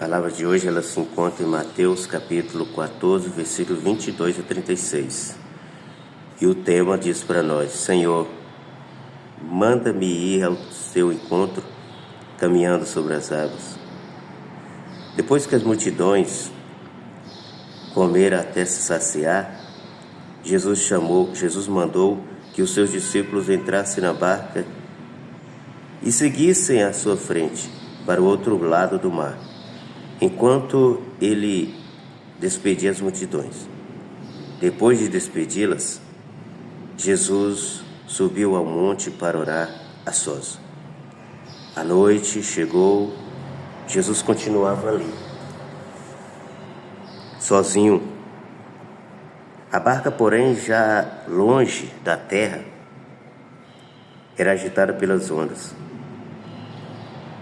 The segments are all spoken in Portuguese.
A palavra de hoje ela se encontra em Mateus capítulo 14, versículos 22 a 36. E o tema diz para nós: Senhor, manda-me ir ao seu encontro, caminhando sobre as águas. Depois que as multidões comeram até se saciar, Jesus mandou que os seus discípulos entrassem na barca e seguissem à sua frente para o outro lado do mar, enquanto ele despedia as multidões. Depois de despedi-las, Jesus subiu ao monte para orar a sós. A noite chegou, Jesus continuava ali, sozinho. A barca, porém, já longe da terra, era agitada pelas ondas,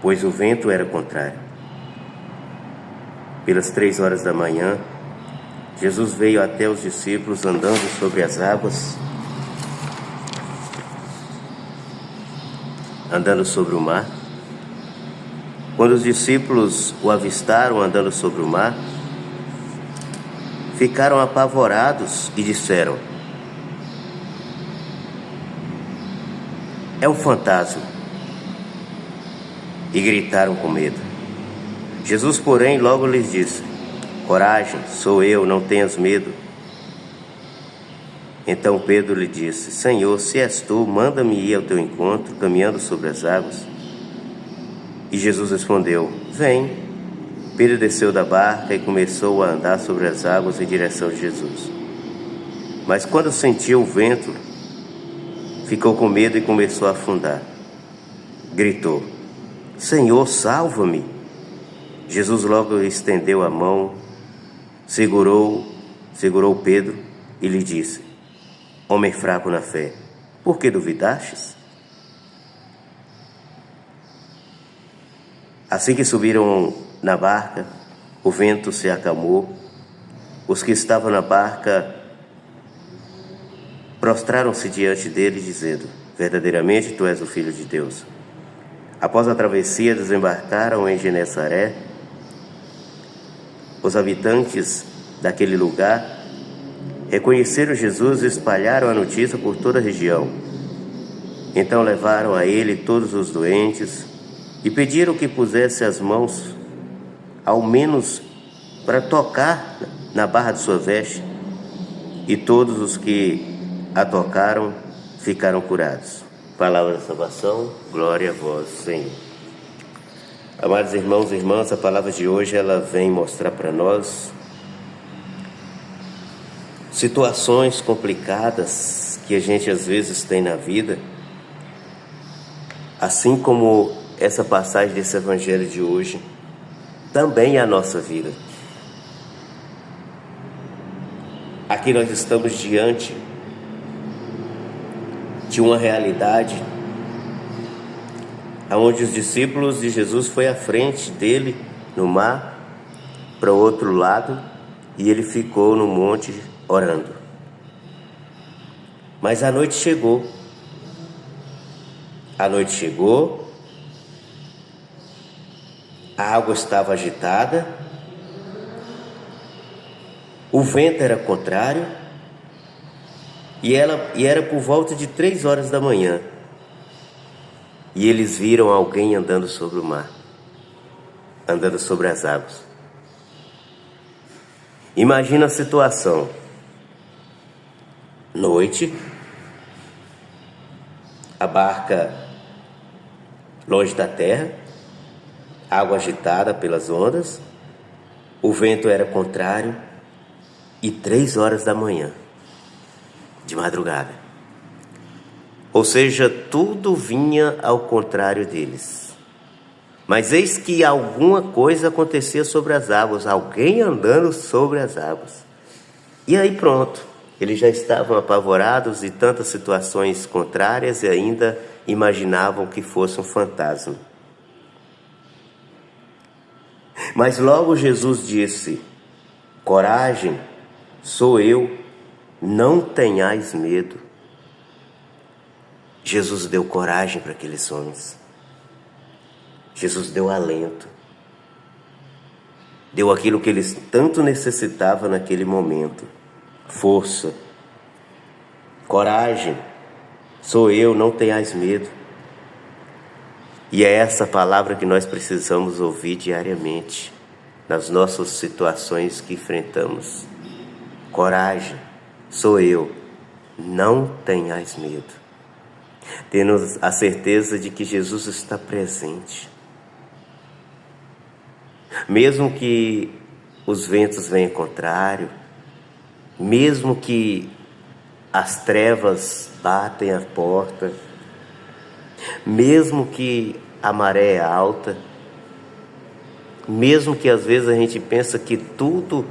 pois o vento era contrário. Pelas 3 horas da manhã, Jesus veio até os discípulos andando sobre as águas, andando sobre o mar. Quando os discípulos o avistaram andando sobre o mar, ficaram apavorados e disseram: é um fantasma, e gritaram com medo. Jesus, porém, logo lhes disse: coragem, sou eu, não tenhas medo. Então Pedro lhe disse: Senhor, se és tu, manda-me ir ao teu encontro, caminhando sobre as águas. E Jesus respondeu: vem. Pedro desceu da barca e começou a andar sobre as águas em direção de Jesus. Mas quando sentiu o vento, ficou com medo e começou a afundar. Gritou: Senhor, salva-me! Jesus logo estendeu a mão, segurou Pedro e lhe disse: homem fraco na fé, por que duvidastes? Assim que subiram na barca, o vento se acalmou. Os que estavam na barca prostraram-se diante dele, dizendo: verdadeiramente tu és o Filho de Deus. Após a travessia, desembarcaram em Genesaré. Os habitantes daquele lugar reconheceram Jesus e espalharam a notícia por toda a região. Então levaram a ele todos os doentes e pediram que pusesse as mãos, ao menos para tocar na barra de sua veste, e todos os que a tocaram ficaram curados. Palavra da salvação, glória a vós, Senhor. Amados irmãos e irmãs, a palavra de hoje ela vem mostrar para nós situações complicadas que a gente às vezes tem na vida, assim como essa passagem desse evangelho de hoje também é a nossa vida. Aqui nós estamos diante de uma realidade onde os discípulos de Jesus foi à frente dele no mar, para o outro lado, e ele ficou no monte orando. Mas a noite chegou. A noite chegou, a água estava agitada, o vento era contrário, e era por volta de 3 horas da manhã. E eles viram alguém andando sobre o mar, andando sobre as águas. Imagina a situação. Noite, a barca longe da terra, água agitada pelas ondas, o vento era contrário e 3 horas da manhã, de madrugada. Ou seja, tudo vinha ao contrário deles. Mas eis que alguma coisa acontecia sobre as águas, alguém andando sobre as águas. E aí pronto, eles já estavam apavorados e tantas situações contrárias e ainda imaginavam que fosse um fantasma. Mas logo Jesus disse: coragem, sou eu, não tenhais medo. Jesus deu coragem para aqueles homens. Jesus deu alento. deu aquilo que eles tanto necessitavam naquele momento: força, coragem. Sou eu, não tenhais medo. E é essa palavra que nós precisamos ouvir diariamente nas nossas situações que enfrentamos. Coragem, sou eu, não tenhais medo. Tendo a certeza de que Jesus está presente. Mesmo que os ventos venham contrário, mesmo que as trevas batem a porta, mesmo que a maré é alta, mesmo que às vezes a gente pensa que tudo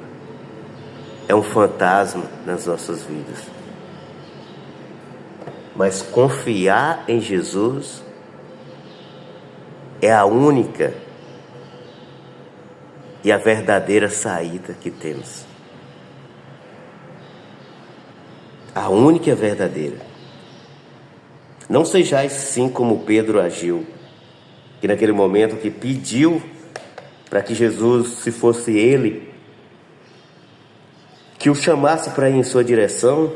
é um fantasma nas nossas vidas, mas confiar em Jesus é a única e a verdadeira saída que temos. A única e a verdadeira. Não sejais assim como Pedro agiu, que naquele momento que pediu para que Jesus, se fosse ele, que o chamasse para ir em sua direção,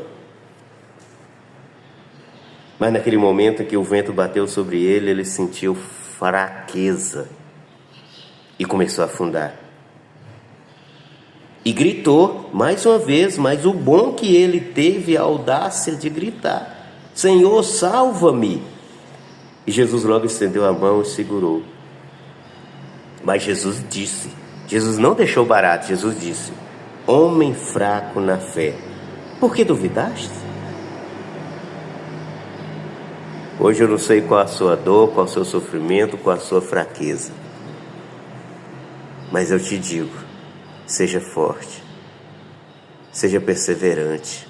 mas naquele momento que o vento bateu sobre ele, ele sentiu fraqueza e começou a afundar. E gritou mais uma vez, mas o bom que ele teve a audácia de gritar: Senhor, salva-me! E Jesus logo estendeu a mão e segurou. Mas Jesus não deixou barato, Jesus disse: homem fraco na fé, por que duvidaste? Hoje eu não sei qual a sua dor, qual o seu sofrimento, qual a sua fraqueza, mas eu te digo: seja forte, seja perseverante,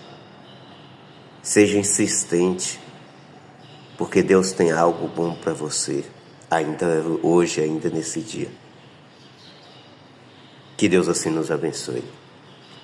seja insistente, porque Deus tem algo bom para você, ainda hoje, ainda nesse dia. Que Deus assim nos abençoe.